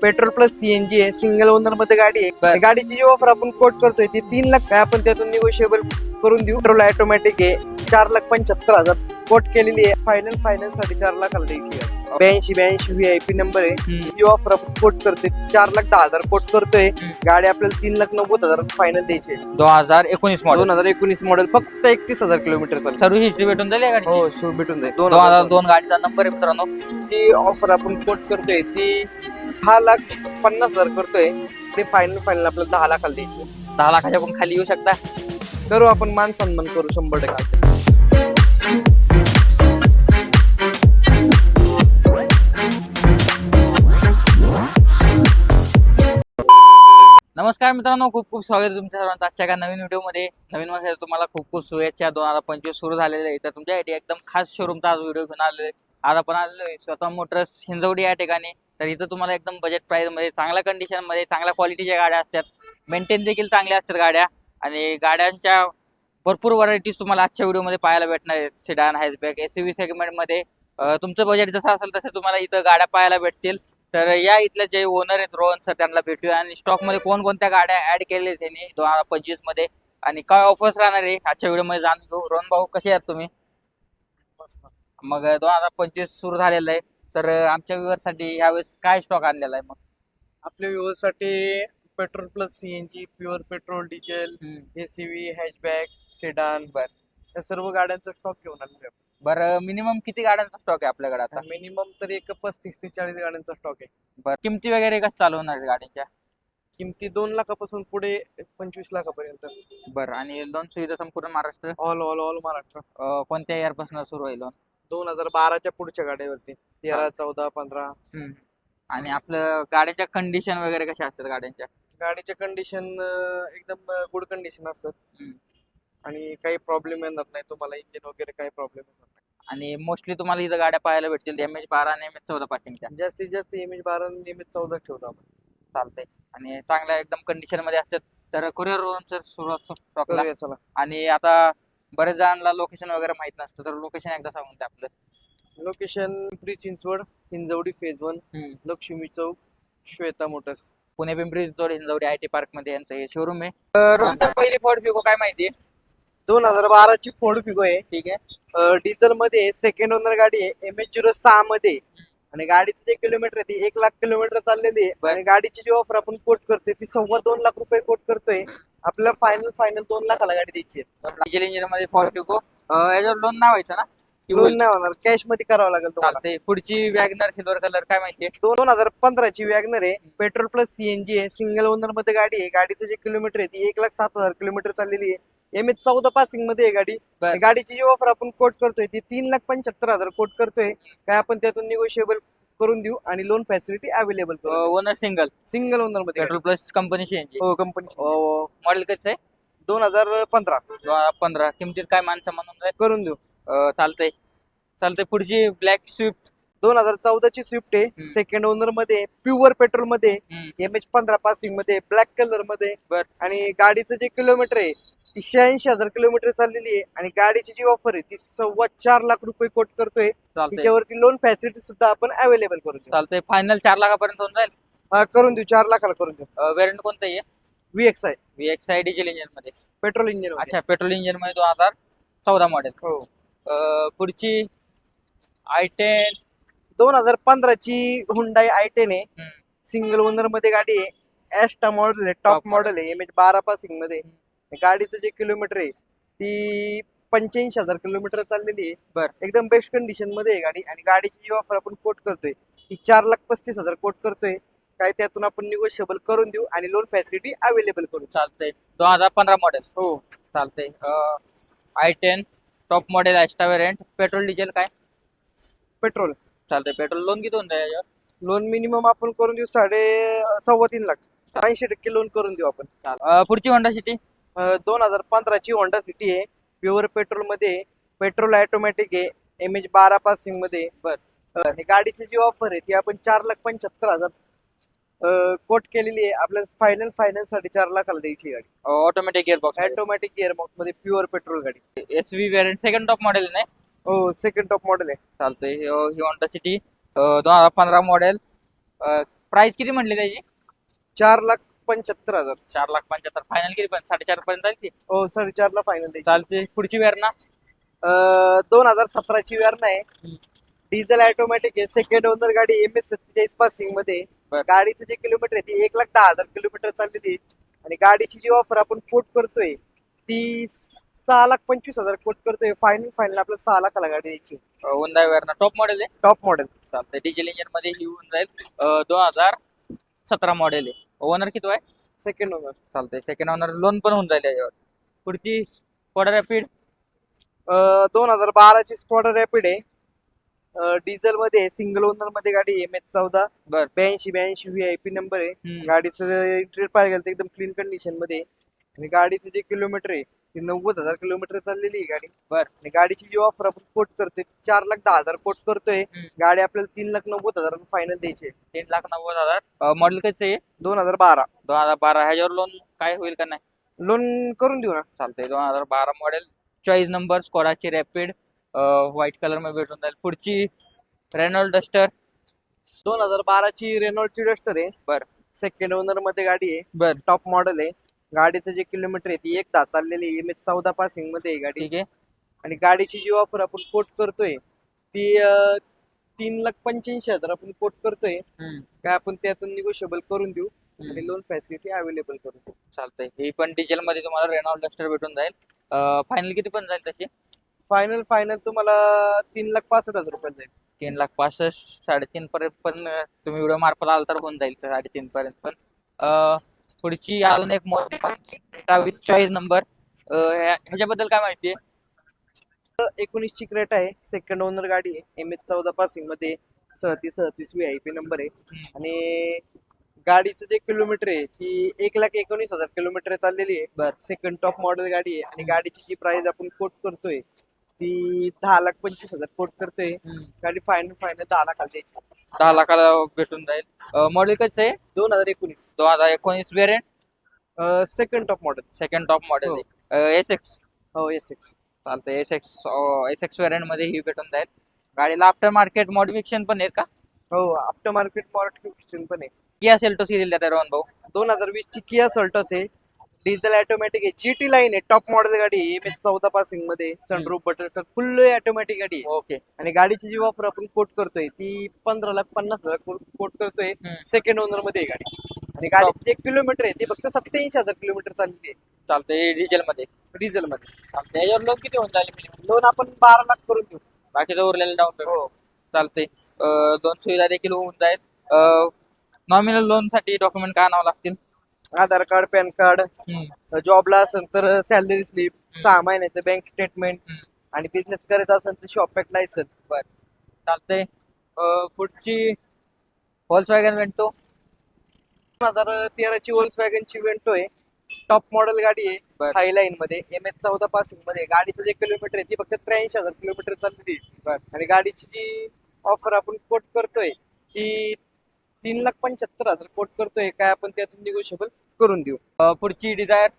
Petrol plus CNG आहे, single owner मध्ये गाडी आहे. बर. गाडीची जी ऑफर आपण कोट करतोय ती 3 लाख आहे, आपण त्यातून निगोशिएबल करून देऊ. पेट्रोल ऑटोमॅटिक आहे, 4,75,000 कोट केलेली आहे. फायनल साठी 4 लाखाला द्यायची आहे. 82 VIP नंबर आहे. जी ऑफर आपण कोट करतोय 4,10,000 कोट करतोय. गाडी आपल्याला 3,90,000 फायनल द्यायची आहे. 2019 मॉडेल. 2019 मॉडेल, फक्त 31,000 किलोमीटर चालू. सर्व हिस्ट्री भेटून जाईल या गाडीची. हो, शो भेटून जाईल. 2002 गाडीचा नंबर आहे मित्रांनो. जी ऑफर आपण कोट करतोय ती 6,50,000 करतोय. ते फायनल आपल्याला 10 लाखाला द्यायची. 10 लाखाच्या पण खाली येऊ शकता. करू आपण, मान सन्मान करू 100%. नमस्कार मित्रांनो, खूप खूप स्वागत आहे तुमच्या सर्वांचं आजच्या एका नवीन व्हिडिओमध्ये. नवीन वर्षाच्या तुम्हाला खूप खूप शुभेच्छा. 2025 सुरू झालेले आहे, तर तुमच्यासाठी एकदम खास शोरूमचा आज व्हिडिओ घेऊन आलेलो आहे. आज आपण आलेलो आहे स्वतः मोटर्स हिंजवडी या ठिकाणी. तर इथं तुम्हाला एकदम बजेट प्राइस मध्ये, चांगल्या कंडिशन मध्ये, चांगल्या क्वालिटीच्या गाड्या असतात. मेंटेन देखील चांगल्या असतात गाड्या, आणि गाड्यांच्या भरपूर व्हरायटीज तुम्हाला आजच्या व्हिडिओमध्ये पाहायला भेटणार आहेत. सेडान, हॅचबॅक, SUV सेगमेंटमध्ये तुमचं बजेट जसं असेल तसं तुम्हाला इथं गाड्या पाहायला भेटतील. तर या इथले जे ओनर आहेत रोहन सर, त्यांना भेटूया आणि स्टॉक मध्ये कोणकोणत्या गाड्या ऍड केलेल्या त्यांनी 2025 मध्ये आणि काय ऑफर्स राहणार आहे आजच्या व्हिडिओ मध्ये जाणून घेऊ. रोहन भाऊ, कसे आहात तुम्ही? मग 2025 सुरू झालेलं आहे, तर आमच्या व्ह्युअर्स साठी यावेळेस काय स्टॉक आणलेला आहे? मग आपल्या व्यवसायासाठी petrol plus CNG, pure petrol, diesel, SUV, hatchback, sedan, या सर्व गाड्यांचा स्टॉक घेऊन आलेलो आहे. बरं, मिनिमम किती गाड्यांचा स्टॉक आहे आपल्याकडे आता? मिनिमम तर एक 35 ते 40 गाड्यांचा स्टॉक आहे. बरं, किमती वगैरे कसं चालू होणार आहे गाड्यांच्या? किमती 2 लाखापासून पुढे 25 लाखापर्यंत. बरं, आणि लोन सुविधा संपूर्ण महाराष्ट्र? ऑल महाराष्ट्र. कोणत्या इयर पासून सुरू होईल लोन? 2012च्या पुढच्या गाड्यावरती 13, 14, 15. आणि आपलं गाड्यांच्या कंडिशन वगैरे कशा असतात गाड्यांच्या? गाडीच्या कंडिशन एकदम गुड कंडिशन असतात आणि काही प्रॉब्लेम येणार नाही तुम्हाला. इंजिन वगैरे काही प्रॉब्लेम येणार नाही. आणि मोस्टली तुम्हाला इथं गाड्या पाहायला भेटतील MH12 आणि MH14 पासिंगच्या. जास्तीत जास्त MH12 आणि MH14 ठेवतो आपण. चालतंय. आणि चांगल्या एकदम कंडिशन मध्ये असतात. तर कुरिअर रोहन सुरुवात स्टॉकला. करूया चला. आणि आता बरेच जणांना लोकेशन वगैरे माहित नसतं, तर लोकेशन एकदा सांगून द्या आपलं. Location Pimpri Chinchwad, Hinjawadi phase 1, Laxmi Chowk, Shweta motors. Pune Pimpri Chinchwad Hinjawadi IT park मध्ये यांचं हे शोरूम आहे. तर पहिली फोर्ड फिगो काय माहिती आहे? 2012ची फोर्ड फिगो आहे. ठीक आहे. डिझेल मध्ये सेकंड ओनर गाडी आहे, MH06 मध्ये. आणि गाडीचं जे किलोमीटर आहे ती 1 लाख किलोमीटर चाललेली आहे. आणि गाडीची जी ऑफर आपण कोट करतोय ती 2.25 लाख रुपये कोट करतोय. आपल्याला फायनल 2 लाखाला गाडी द्यायची आहे. डिझेल इंजिन मध्ये फोर्ड फिगो. याच्यावर लोन नाही व्हायचं ना? लोन नाही होणार, कॅश मध्ये करावं लागेल तुम्हाला. चालतंय. पुढची वॅगनर सिल्वर कलर काय माहिती आहे? 2015ची वॅगनर आहे, पेट्रोल प्लस सीएनजी आहे, सिंगल ओनर मध्ये गाडी आहे. गाडीचं जे किलोमीटर आहे ती 1,07,000 किलोमीटर चाललेली आहे. MH14 पासिंग मध्ये आहे गाडी. गाडीची जी ऑफर आपण कोट करतोय ती 3,75,000 कोट करतोय. काय आपण त्यातून निगोशिएबल करून देऊ आणि लोन फॅसिलिटी अवेलेबल करू. ओनर सिंगल ओनर मध्ये पेट्रोल प्लस कंपनी CNG. हो, कंपनी. मॉडेल कसं आहे? 2015 2015. किमतीत काय मानसा म्हणून करून देऊ. चालतंय. पुढची ब्लॅक स्विफ्ट 2014ची स्विफ्ट आहे, सेकंड ओनर मध्ये, प्युअर पेट्रोल मध्ये, MH15 पासिंग मध्ये, ब्लॅक कलर मध्ये. आणि गाडीचं जे किलोमीटर आहे ती 86,000 किलोमीटर चाललेली आहे. आणि गाडीची जी ऑफर आहे ती 4.25 लाख रुपये कोट करतोय. त्याच्यावरती लोन फॅसिलिटी सुद्धा आपण अवेलेबल करू. चालतंय. फायनल 4 लाखापर्यंत होऊन जाईल. करून देऊ, 4 लाखाला करून देऊ. व्हेरियंट कोणतं आहे? VXI डिझेल इंजिन मध्ये, पेट्रोल इंजिन. अच्छा, पेट्रोल इंजिन मध्ये 2014 मॉडेल. हो. पुढची i10. 2015ची हुंडाई i10 आहे, सिंगल ओनर मध्ये गाडी आहे, ऍस्टा मॉडेल आहे, टॉप मॉडेल आहे, MH12 पासिंग मध्ये. गाडीचं जे किलोमीटर आहे ती 85,000 किलोमीटर चाललेली आहे. एकदम बेस्ट कंडिशन मध्ये आहे गाडी. आणि गाडीची जी ऑफर आपण कोट करतोय ती 4,35,000 कोट करतोय. काय त्यातून आपण निगोशिएबल करून देऊ आणि लोन फॅसिलिटी अवेलेबल करू. चालतंय. 2015 मॉडेल. हो, चालतंय. i10 top model, Asta variant, petrol diesel काय? पेट्रोल. चालतंय. पेट्रोल लोन किती होऊन याच्यावर? लोन मिनिमम आपण करून देऊ 3.5 लाख. 80% लोन करून देऊ आपण. पुढची होंडा सिटी. 2015ची होंडा सिटी आहे, प्युअर पेट्रोल मध्ये, पेट्रोल ऑटोमॅटिक आहे, MH12 पासिंग मध्ये. आणि गाडीची जी ऑफर आहे ती आपण 4,75,000 कोट केलेली आहे. आपल्याला फायनल साठी 4 लाखाला द्यायची गाडी. ऑटोमॅटिक गिअरबॉक्स मध्ये, प्युअर पेट्रोल गाडी. SV variant, second top model नाही? हो, सेकंड टॉप मॉडेल आहे. चालतंय. ही होंडा सिटी 2015 मॉडेल, प्राइस किती म्हटली त्याची? 4,75,000. 4,75,000. फायनल किती पण 4.5 पर्यंत जाईल ती? हो 4.5 फायनल द्यायची. चालते. पुढची वेरणा? 2017ची वेरणा आहे. डिझेल ऑटोमॅटिक आहे. सेकंड ओनर गाडी MS 47 पासिंग मध्ये. बर. गाडीचं जे किलोमीटर आहे ती 1,10,000 किलोमीटर चाललेली आहे. आणि गाडीची जी ऑफर आपण कोट करतोय ती 6,25,000 कोट करतोय. फायनल आपल्याला 6 लाखाला गाडी द्यायची. हुंदाई वेरणा टॉप मॉडेल आहे. Top model. चालतंय. डिझेल इंजिन मध्ये ही होऊन जाईल. 2017 मॉडेल आहे. ओनर किती आहे? Second owner. चालतंय. सेकंड ओनर लोन पण होऊन जाईल याच्यावर. पुढची स्कोडा रॅपिड? 2012ची स्क्वॉडर रॅपिड आहे. डिझेल मध्ये सिंगल ओनर मध्ये गाडी MS14. बर. 82 VIP नंबर आहे. गाडीचं इंटेरियर पाहायला गेलं तर एकदम क्लीन कंडिशन मध्ये आहे. आणि गाडीचं जे किलोमीटर आहे ते 90,000 किलोमीटर चाललेली आहे गाडी. बर. आणि गाडीची जी ऑफर आपण कोट करतोय 4,10,000 कोट करतोय. गाडी आपल्याला 3,90,000 फायनल द्यायची आहे. 3,90,000. मॉडेल कसे आहे? 2012. 2012. ह्याच्यावर लोन काय होईल का नाही? लोन करून देऊ ना. चालतंय. 2012 मॉडेल. चॉईस नंबर स्कोडाची रॅपिड व्हाईट कलर मध्ये भेटून जाईल. पुढची रेनॉल्ड डस्टर? 2012ची रेनॉल्डची डस्टर आहे. बर. सेकंड ओनर मध्ये गाडी आहे. बर. टॉप मॉडेल आहे. गाडीचं जे किलोमीटर आहे ती 1,10 चाललेली आहे. MS14 पासिंग मध्ये आहे गाडी. ठीक आहे. आणि गाडीची जी ऑफर आपण कोट करतोय ती 3,85,000 आपण कोट करतोय. काय आपण त्यातून निगोशिएबल करून देऊ आणि लोन फॅसिलिटी अवेलेबल करून देऊ. चालतंय. ही पण डिझेल मध्ये तुम्हाला रेनॉल्ड डस्टर भेटून जाईल. फायनल किती पण जाईल त्याची? फायनल तुम्हाला 3,65,000 रुपये जाईल. 3,65,000 3.5 पर्यंत पण तुम्ही व्हिडिओ मार्फत आला तर होऊन जाईल 3.5 पर्यंत पण. पुढची अजून एक मोठी विथ चॉईस नंबर. ह्याच्याबद्दल काय माहिती आहे? 19ची क्रेट आहे. सेकंड ओनर गाडी आहे. MS14 पासिंग मध्ये 37 VIP नंबर आहे. आणि गाडीचं जे किलोमीटर आहे ती 1,19,000 किलोमीटर चाललेली आहे. बर. सेकंड टॉप मॉडेल गाडी आहे. आणि गाडीची जी प्राइस आपण कोट करतोय ती 10,25,000 कोट करतोय. गाडी फायनल 10 लाखाला द्यायची. 10 लाखाला भेटून जाईल. मॉडेल कसं आहे? 2019. 2019 variant. Second top model. Second top model आहे. SX? हो SX. चालतंय. SX वेरियंट मध्ये ही भेटून जाईल. गाडीला आफ्टर मार्केट मॉडिफिकेशन पण आहे का? हो आफ्टर मार्केट मॉडिफिकेशन पण आहे. किया सेल्टोस दिली जाते रोहन भाऊ? 2020 ची किया सेल्टोस आहे. डिझेल ऑटोमॅटिक आहे. GT लाईन आहे. टॉप मॉडेल गाडी आहे. MS14 पासिंग मध्ये. सनरूफ बटन फुल ऑटोमॅटिक गाडी आहे. ओके. आणि गाडीची जी ऑफर आपण कोट करतोय ती 15,50,000 कोट करतोय. सेकंड ओनर मध्ये आहे गाडी. आणि गाडीचे जे किलोमीटर आहे ते फक्त 87,000 किलोमीटर चाललेली आहे. चालतंय. डिझेल मध्ये? डिझेल मध्ये. चालतंय. याच्यावर लोन किती होऊन जाईल? लोन आपण 12 लाख करून देऊ. बाकीचं उरलेलं डाऊन पेमेंट? चालतंय. दोन सुविधा देखील होऊन जाईल. नॉमिनल लोन साठी डॉक्युमेंट काय आणावं लागतील? आधार कार्ड, पॅन कार्ड, जॉबला असेल तर सॅलरी स्लिप, 6 महिन्याचं बँक स्टेटमेंट, आणि बिझनेस करत असेल तर शॉप पॅक लायसन. बर. चालतंय. पुढची व्हॉल्क्सवॅगन वेंटो? 2013ची व्होल्क्सवॅगनची वेंटो आहे. टॉप मॉडेल गाडी आहे. हाय लाईन मध्ये. MS14 पासिंग मध्ये. गाडीचं जे किलोमीटर आहे ती फक्त 83,000 किलोमीटर चाललेली आहे. आणि गाडीची जी ऑफर आपण कोट करतोय ती 3,75,000 कोट करतोय. काय आपण त्यातून निगोशिएबल करून देऊ. पुढची डिझायर?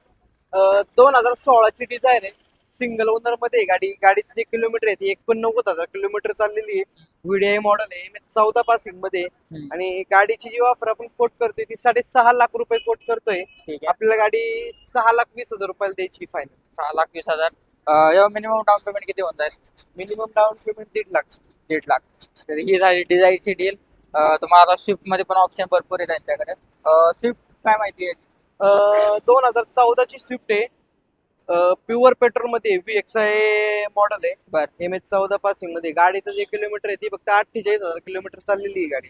2016ची डिझायर आहे. सिंगल ओनर मध्ये गाडी. गाडीचं जे किलोमीटर आहे ती 89,000 किलोमीटर चाललेली आहे. VDI मॉडेल आहे. MS14 पासिंग मध्ये. आणि गाडीची जी ऑफर आपण कोट करतोय ती 6.5 लाख रुपये कोट करतोय. आपल्याला गाडी 6,20,000 रुपयाला द्यायची फायनल. 6,20,000. मिनिमम डाऊन पेमेंट किती होऊन जाईल? Minimum down payment 1.5 lakh. 1.5 lakh. तर ही झाली डिझायरची डील. तुम्हाला स्विफ्ट मध्ये पण ऑप्शन भरपूर आहे त्यांच्याकडे. स्विफ्ट काय माहिती आहे? 2014ची स्विफ्ट आहे. प्युअर पेट्रोल मध्ये VXI मॉडेल आहे. बर. MS14 पासिंग मध्ये. गाडीचं जे किलोमीटर आहे ती फक्त 48,000 किलोमीटर चाललेली आहे गाडी.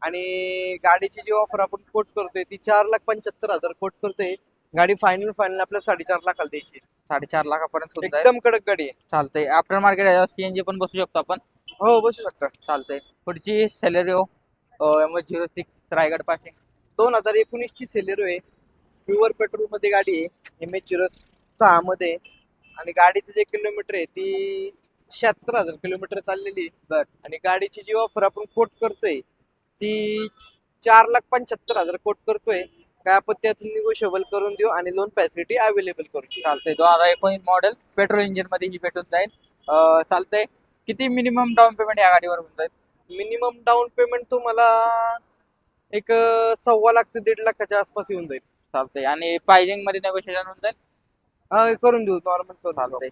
आणि गाडीची जी ऑफर आपण कोट करतोय ती 4,75,000 कोट करतोय. गाडी फायनल आपल्याला 4.5 लाखाला द्यायची. 4.5 लाखापर्यंत एकदम कडक गाडी आहे. चालतंय. आफ्टर मार्केट CNG पण बसू शकतो आपण? हो बसू शकता. चालतंय. पुढची सेलेरिओ MS06 रायगड पासिंग? 2019ची सेलेरिओ आहे. प्युअर पेट्रोल मध्ये गाडी आहे. MS06 मध्ये. आणि गाडीचं जे किलोमीटर आहे ती 76,000 किलोमीटर चाललेली आहे. आणि गाडीची जी ऑफर आपण कोट करतोय ती 4,75,000 कोट करतोय. काय आपण त्यातून निगोशिएबल करून देऊ आणि लोन फॅसिलिटी अवेलेबल करू. चालतंय. 2019 मॉडेल पेट्रोल इंजिन मध्ये ही भेटून जाईल. चालतंय. किती मिनिमम डाऊन पेमेंट या गाडीवर होऊन जाईल? मिनिमम डाऊन पेमेंट तुम्हाला एक 1.25 लाख ते 1.5 लाखाच्या आसपास येऊन जाईल. चालतंय. आणि प्राइसिंग मध्ये नेगोशिएशन होऊन जाईल. हा करून देऊ, नॉर्मल करून देऊ. चालतंय.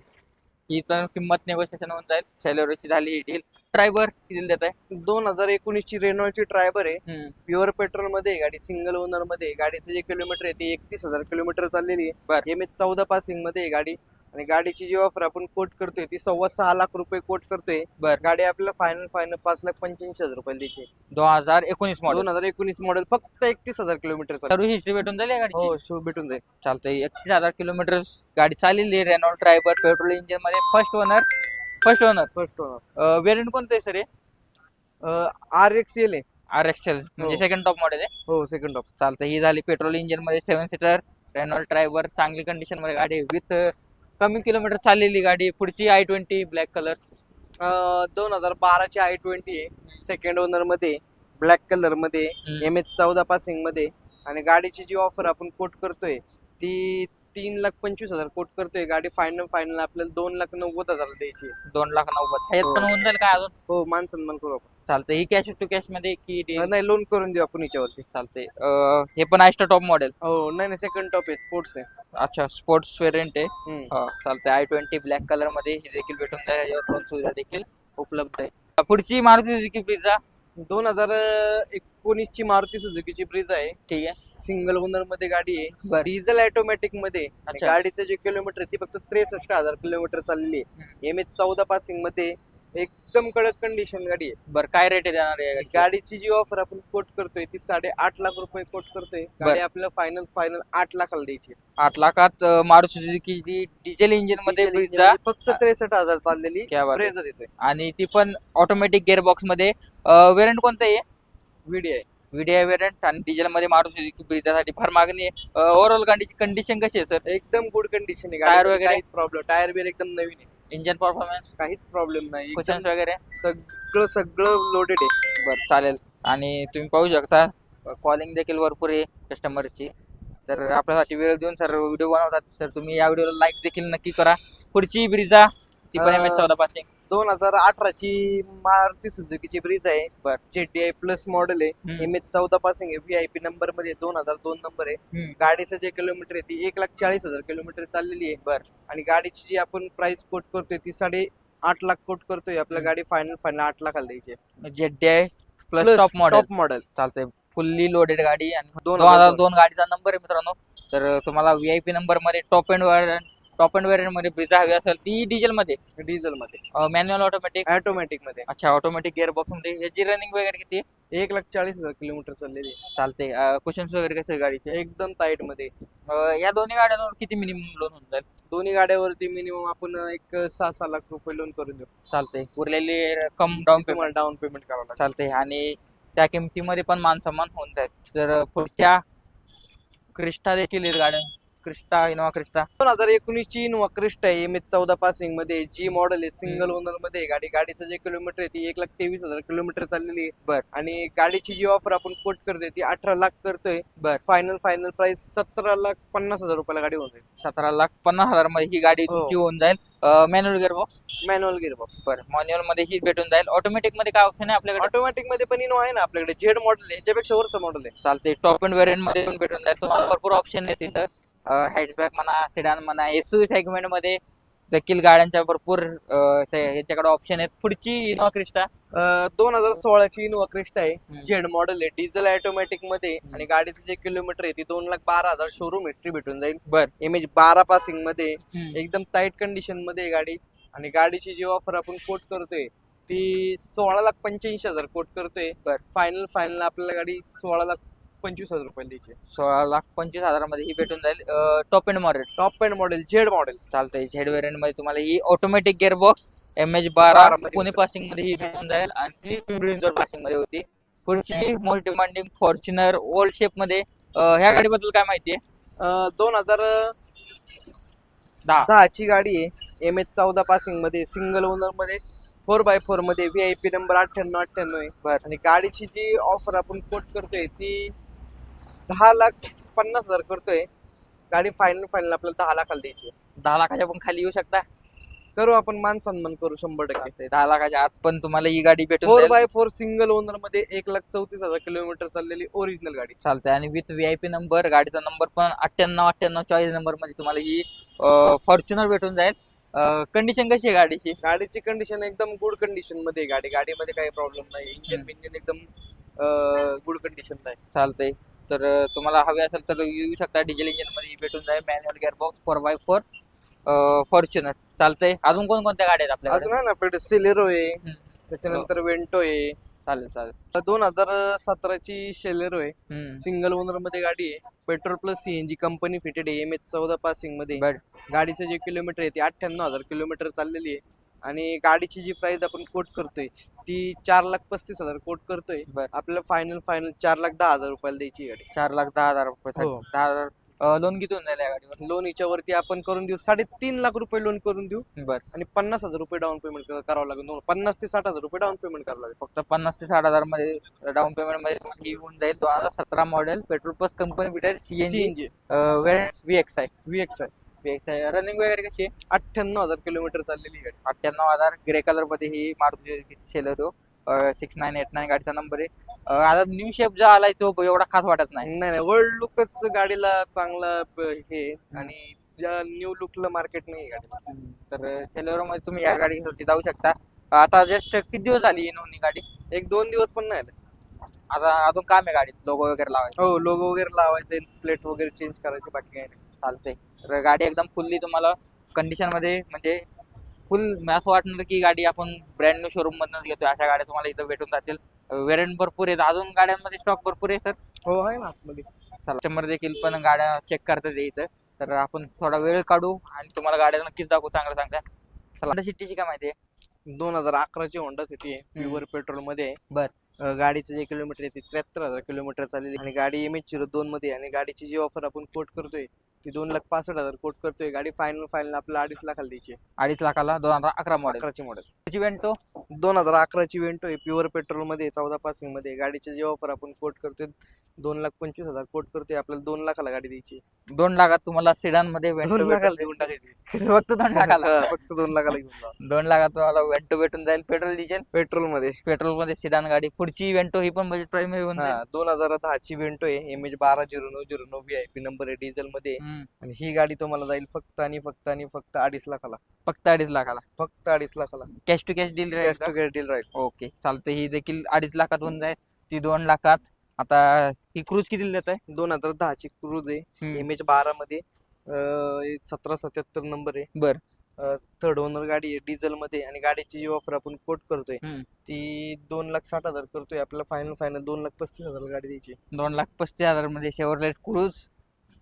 ही पण किंमत नेगोशिएशन होऊन जाईल. सेलेरीची झाली ही डील. ड्रायव्हर किती देत आहे? 2019 ची रेनॉल्टची ड्रायव्हर आहे, प्युअर पेट्रोल मध्ये आहे गाडी, सिंगल ओनर मध्ये आहे. गाडीचं जे किलोमीटर आहे ते 31,000 किलोमीटर चाललेली बर. आहे. MH 14 पासिंग मध्ये आहे गाडी. आणि गाडीची जी ऑफर आपण कोट करतोय ती 6.25 लाख रुपये कोट करतोय. बर. गाडी आपल्याला फायनल 5,85,000 रुपये द्यायची. 2019 मॉडेल. 2019 मॉडेल, फक्त 31,000 किलोमीटर सर्व हिस्ट्री भेटून जाईल या गाडीची. हो, शो भेटून जाईल. चालतंय. 31,000 किलोमीटर गाडी चाललेली. रेनॉल्ट ड्रायव्हर, पेट्रोल इंजिन मध्ये, first owner. First owner. Variant कोणतं आहे सर? RXL आहे. RXL म्हणजे सेकंड टॉप मॉडेल आहे. हो, सेकंड टॉप. चालतंय. ही झाली पेट्रोल इंजिन मध्ये 7 सीटर रेनॉल्ट ड्रायव्हर, चांगली कंडिशन मध्ये गाडी, विथ कमी किलोमीटर चाललेली गाडी. पुढची i20 ब्लॅक कलर. 2012 ची i20 आहे, सेकंड ओनर मध्ये, ब्लॅक कलर मध्ये, MH 14 पासिंग मध्ये. आणि गाडीची जी ऑफर आपण कोट करतोय ती 3,25,000 कोट करतोय. गाडी फायनल आपल्याला 2,90,000 द्यायची. 2,90,000 ह्यात पण होऊन जाईल का अजून? हो, मान सन्मान करू आपण. चालतंय. ही कॅश टू कॅश मध्ये की deal? नाही, लोन करून देऊ आपण याच्यावरती. चालतंय. हे पण आयस्टर टॉप मॉडेल. हो, नाही सेकंड टॉप आहे, स्पोर्ट्स आहे. अच्छा, स्पोर्ट्स वेरियंट आहे. हम्म. चालतंय. i20 ब्लॅक कलर मध्ये ही देखील भेटून जाईल. याच्यावर लोन सुविधा देखील उपलब्ध आहे. पुढची मारुती सुझुकी ब्रिझा. 2019 ची मारुती सुझुकीची ब्रिझा आहे, ठीक आहे. सिंगल ओनर मध्ये गाडी आहे, बर. डिझेल ऑटोमॅटिक मध्ये आहे. आणि अच्छा. गाडीचं जे किलोमीटर आहे ती फक्त 63,000 किलोमीटर चाललेली आहे. MH 14 पासिंग मध्ये, एकदम कडक कंडिशन गाडी आहे. बरं, काय रेट देणार आहे गाडीची? गाडीची जी ऑफर आपण कोट करतोय ती 8.5 लाख रुपये कोट करतोय. गाडी आपल्याला फायनल 8 लाखाला द्यायची. 8 लाखात मारुती सुझुकी डिझेल इंजिन मध्ये डिझेल ब्रिझा. इंजिन फक्त 63,000 चाललेली क्या बात आहे. ब्रेझा देतोय. आणि ती पण ऑटोमॅटिक गिअरबॉक्स मध्ये. वेरियंट कोणतं आहे? VDI. VDI variant. आणि डिझेल मध्ये मारुती सुझुकी ब्रिझासाठी फार मागणी आहे. ओव्हरऑल गाडीची कंडिशन कशी आहे सर? एकदम गुड कंडिशन आहे. टायर गाडी वगैरे? काहीच प्रॉब्लेम, टायर बिर एकदम नवीन आहे, इंजिन परफॉर्मन्स, काहीच प्रॉब्लेम नाही. क्वेश्चन्स वगैरे? सगळं लोडेड आहे. बरं, चालेल. आणि तुम्ही पाहू शकता कॉलिंग देखील भरपूर आहे कस्टमरची. तर आपल्यासाठी वेळ देऊन सर व्हिडिओ बनवतात. तर तुम्ही या व्हिडिओला लाईक देखील नक्की करा. पुढची ब्रिझा ती पण MH 14 पासिंग. 2018 ची मारुती सुझुकीची ब्रिझा आहे. बर. JTI प्लस मॉडेल आहे. MH 14 पासिंग आहे, VIP नंबर मध्ये, 2002 नंबर आहे. गाडीचं जे किलोमीटर आहे ती 1,40,000 किलोमीटर चाललेली आहे. बर. आणि गाडीची जी आपण प्राइस कोट करतोय ती 8.5 लाख कोट करतोय. आपल्या गाडी फायनल 8 लाखाला द्यायची आहे. JTI plus top model. चालतंय. फुल्ली लोडेड गाडी. आणि 2002 गाडीचा नंबर आहे मित्रांनो. तर तुम्हाला VIP नंबर मध्ये टॉप एंड वेरियंट मध्ये ब्रिझा हवी असेल ती डिझेल मध्ये मॅन्युअल ऑटोमॅटिक मध्ये. अच्छा, ऑटोमॅटिक गिअरबॉक्स मध्ये. याची रनिंग वगैरे किती आहे? 1,40,000 किलोमीटर चाललेली आहे. चालते. क्वेश्चन्स वगैरे कसे गाडीचे? एकदम टाईट मध्ये. या दोन्ही गाड्यांवर किती मिनिमम लोन होऊन जाईल? दोन्ही गाड्यावरती मिनिमम आपण एक 6 लाख रुपये लोन करून देऊ. चालते. उरलेली रक्कम डाऊन पेमेंट करावं चालते. आणि त्या किमतीमध्ये पण मान सन्मान होऊन जाईल. तर पुढच्या क्रिस्टा देखील आहेत गाड्या. इनोवा क्रिस्टा 2019 ची इनोवा क्रिस्टा आहे, MH 14 पासिंग मध्ये, जी मॉडेल आहे, सिंगल ओनर मध्ये आहे गाडी. गाडीचं जे किलोमीटर आहे ती 1,23,000 किलोमीटर चाललेली आहे. बर. आणि गाडीची जी ऑफर आपण कोट करतोय ती 18 लाख करतोय. बर. फायनल प्राइस 17,50,000 रुपयाला गाडी होऊन जाईल. 17,50,000 मध्ये ही गाडी हो. तुमची होऊन जाईल. Manual gearbox. Manual gearbox. बरं, मॅन्युअल मध्ये ही भेटून जाईल. ऑटोमॅटिक मध्ये काय ऑप्शन आहे आपल्याकडे? ऑटोमॅटिक मध्ये पण इनोवा आहे ना आपल्याकडे. जेड मॉडेल आहे, ह्याच्यापेक्षा वरचं मॉडेल आहे. चालते. टॉप एंड वेरियंट मध्ये पण भेटून जाईल. तुम्हाला भरपूर ऑप्शन आहेत तिथं. हॅचबॅक म्हणा, सेडान म्हणा, SUV सेगमेंट मध्ये देखील गाड्यांच्या भरपूर याच्याकडे ऑप्शन आहेत. पुढची इनोवा क्रिस्टा 2016 ची इनोवा क्रिस्टा आहे, जेड मॉडेल आहे, डिझेल ऑटोमॅटिक मध्ये. आणि गाडीचं जे किलोमीटर आहे ती 2,12,000 शोरूम हिस्ट्री भेटून जाईल. बर. MH 12 पासिंग मध्ये, एकदम टाईट कंडिशन मध्ये आहे गाडी. आणि गाडीची जी ऑफर आपण कोट करतोय ती 16,85,000 कोट करतोय. बर. फायनल आपल्याला गाडी 16,25,000 रुपये द्यायची. 16,25,000 मध्ये ही भेटून जाईल. Top end model Z model चालतंय. झेड वेरियंट मध्ये तुम्हाला ही automatic gearbox MH 12 Pune passing मध्ये ही भेटून जाईल. आणि ती पिंपरी चिंचवड पासिंग मध्ये होती. पुढची most demanding Fortuner old shape मध्ये. ह्या गाडीबद्दल काय माहिती आहे? 2010 ची गाडी आहे, MH 14 पासिंग मध्ये, सिंगल ओनर मध्ये, 4x4 मध्ये, VIP नंबर 9898 आहे. बर. आणि गाडीची जी ऑफर आपण कोट करतोय ती 10,50,000 करतोय. गाडी फायनल आपल्याला 10 लाखाला द्यायची. 10 लाखाच्या पण खाली येऊ शकता. करू आपण मान सन्मान करू 100%. 10 लाखाच्या आत पण तुम्हाला ही गाडी भेटून 4x4 सिंगल ओनर मध्ये 1,34,000 किलोमीटर चाललेली ओरिजिनल गाडी. चालतंय. आणि विथ VIP नंबर, गाडीचा नंबर पण 98 चॉईस नंबर मध्ये तुम्हाला ही फॉर्च्युनर भेटून जाईल. कंडिशन कशी आहे गाडीची? गाडीची कंडिशन एकदम गुड कंडिशन मध्ये आहे. गाडीमध्ये काही प्रॉब्लेम नाही. इंजिन एकदम गुड कंडिशन आहे. चालतंय. तर तुम्हाला हवे असेल तर येऊ शकता. डिझेल इंजिन मध्ये भेटून जाईल. Manual gearbox 4x4 Fortuner. चालतंय. अजून कोणकोणत्या गाड्या आहेत आपल्याकडे? अजून आहे ना आपल्याकडे सेलेरो आहे, त्याच्यानंतर वेंटो आहे. चालेल. 2017 ची शेलेरो आहे, हम्म. सिंगल ओनर मध्ये गाडी आहे. Petrol plus CNG company fitted आहे. MH 14 पासिंग मध्ये. बर. गाडीचं जे किलोमीटर आहे ते 98,000 किलोमीटर चाललेली आहे. आणि गाडीची जी प्राइस आपण कोट करतोय ती 4,35,000 कोट करतोय. बर. आपल्याला फायनल 4,10,000 रुपयाला द्यायची गाडी. 4,10,000 रुपये. हो. 10,000 लोन किती होऊन जाईल या गाडीवर? लोन याच्यावरती आपण करून देऊ 3.5 लाख रुपये लोन करून देऊ. बर. आणि 50,000 रुपये डाऊन पेमेंट करावं लागेल. 50 ते 60,000 रुपये डाऊन पेमेंट करावं लागेल. फक्त 50 ते 60,000 मध्ये डाऊन पेमेंट मध्ये तुम्हाला ही होऊन जाईल. 2017 model, petrol plus company fitted CNG CNG VX आहे. VX आहे. VX आहे. रनिंग वगैरे कशी आहे? 98,000 किलोमीटर चाललेली गाडी. 98,000. ग्रे कलर मध्ये ही मारुती शेलेरो 6989 गाडीचा नंबर आहे. आता न्यू शेप जो आलाय तो एवढा खास वाटत नाही. नाही वर्ल्ड लुकच गाडीला चांगला हे आणि ज्या न्यू लुकला मार्केट नाही गाडीला. तर शेलेरो मध्ये तुम्ही या गाडीसाठी जाऊ शकता. आता जस्ट किती दिवस झाली नोंदणी गाडी? 1-2 दिवस पण नाही आले. आता अजून काम आहे गाडीत, लोगो वगैरे लावायचं. हो, लोगो वगैरे लावायचे, प्लेट वगैरे चेंज करायचे, बाकी काही नाही. चालतंय. तर गाडी एकदम फुल्ली तुम्हाला कंडिशन मध्ये म्हणजे फुल असं वाटणार की गाडी आपण ब्रँड न्यू शोरूम मधून घेतोय. अशा गाड्या तुम्हाला इथं भेटून जातील. वेरियंट भरपूर आहेत. अजून गाड्यांमध्ये स्टॉक भरपूर आहे. तर हो आहे ना आतमध्ये. कस्टमर देखील पण गाड्या चेक करतात इथं. तर आपण थोडा वेळ काढू आणि तुम्हाला गाड्या नक्कीच दाखवू चांगल्या. चला, सिटीची काय माहिती आहे? 2011 ची होंडा सिटी आहे, प्युअर पेट्रोल मध्ये आहे. बर. गाडीचं जे किलोमीटर आहे ते 73,000 किलोमीटर चाललेली आणि गाडी MH 02 मध्ये आहे. आणि गाडीची जी ऑफर आपण कोट करतोय ती 2,65,000 कोट करतोय. गाडी फायनल आपल्याला 2.5 लाखाला द्यायची आहे. 2.5 लाखाला 2011 मॉडेल. 11 ची मॉडेल. वेंटो 2011 ची वेंटो आहे, प्युअर पेट्रोल मध्ये 14 पासिंग मध्ये. गाडीची जी ऑफर आपण कोट करतोय 2,25,000 कोट करतोय. आपल्याला 2 लाखाला गाडी द्यायची. 2 लाखात तुम्हाला सिडान मध्ये 2 वेंटो लाखाला देऊन टाकायची. फक्त 2 लाखाला. फक्त 2 लाखाला घेऊन जा. 2 लाखात तुम्हाला वेंटो भेटून जाईल. पेट्रोल डिझेल पेट्रोल मध्ये सिडान गाडी. पुढची वेंटो ही पण बजेट प्राइस मध्ये होऊन जाईल. 2010 ची वेंटो आहे, MH 120909 VIP नंबर आहे, डिझेल मध्ये. आणि ही गाडी तुम्हाला जाईल फक्त 2.5 लाखाला. फक्त 2.5 लाखाला. फक्त 2.5 लाखाला. Cash to cash deal cash to cash deal राहील. ओके, चालतं. ही देखील 2.5 लाखात होऊन जाईल. ती 2 लाखात. आता ही क्रूज किती देत आहे? 2010 ची क्रूज आहे, MH 12 मध्ये 1777 नंबर आहे. बर. थर्ड ओनर गाडी आहे, डिझेल मध्ये. आणि गाडीची जी ऑफर आपण कोट करतोय ती 2,60,000 करतोय. आपल्याला फायनल 2,35,000 गाडी द्यायची. 2,35,000 मध्ये शेवरलेट क्रूज.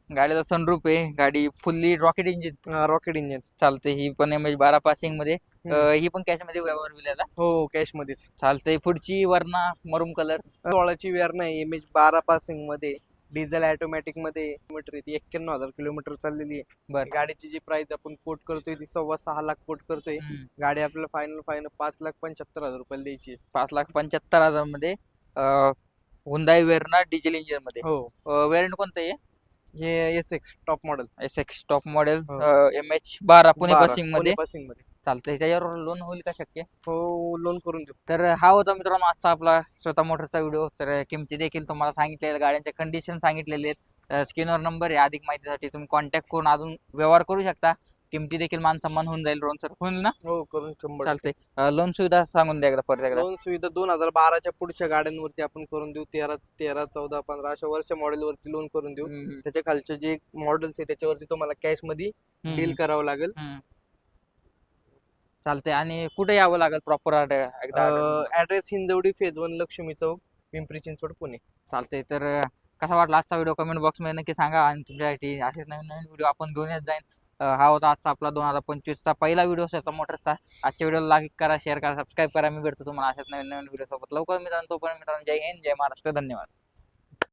गाडीचा सनरूफ आहे. गाडी फुल्ली रॉकेट इंजिन. चालते. ही पण MH 12 पासिंग मध्ये. ही पण कॅश मध्ये व्यवहार विलायला. हो, कॅश मध्येच चालतंय. पुढची वरना मरून कलर 16 ची वेअरना आहे, MH 12 पासिंग मध्ये, डिझेल ऑटोमॅटिक मध्ये. किलोमीटर ती 91,000 किलोमीटर चाललेली आहे. बर. गाडीची जी प्राइस आपण कोट करतोय ती 6.25 लाख कोट करतोय. गाडी आपल्याला फायनल 5,75,000 रुपयाला द्यायची. 5,75,000 मध्ये हुंदाई वेरना डिझेल इंजिन मध्ये. हो. वेरियंट कोणतं आहे? हे SX top model. SX top model. हो. MH 12 पुणे पासिंग मध्ये. मध्ये चालतंय. त्याच्यावर लोन होईल का शक्य? हो, लोन करून देऊ. तर हा होता मित्रांनो आजचा आपला स्वतः मोटरचा व्हिडिओ. तर किमती देखील तुम्हाला सांगितलेल्या, गाड्यांच्या कंडिशन सांगितलेले आहेत. स्क्रीनवर नंबर आहे. अधिक माहितीसाठी तुम्ही कॉन्टॅक्ट करून अजून व्यवहार करू शकता. किमती देखील मान सन्मान होऊन जाईल. रोहन सर होईल ना? हो, करून 100%. चालतंय. लोन सुविधा सांगून द्या परत एकदा. लोन सुविधा 2012 च्या पुढच्या गाड्यांवरती आपण करून देऊ. 13, 14, 15 अशा वर्ष मॉडेल वरती लोन करून देऊ. त्याच्या खालचे जे मॉडेल्स आहे त्याच्यावरती तुम्हाला कॅश मध्ये डील करावं लागेल. चालतंय. आणि कुठे यावं लागेल proper address Hinjewadi phase 1 Laxmi Chowk, Pimpri Chinchwad, Pune. चालतंय. तर कसा वाटला आजचा व्हिडिओ कमेंट बॉक्स मध्ये नक्की सांगा. आणि तुमच्यासाठी असेच नवीन नवीन व्हिडिओ आपण घेऊन येत जाईन. हा होता आजचा आपला 2025 चा पहिला व्हिडिओ स्वतः मोटरचा. आजच्या व्हिडिओला लाईक करा, शेअर करा, सबस्क्राईब करा. मी भेटतो तुम्हाला अशाच नवीन नवीन व्हिडिओ सोबत लवकर मित्रांनो. तोपर्यंत मित्रांनो, जय हिंद, जय महाराष्ट्र, धन्यवाद.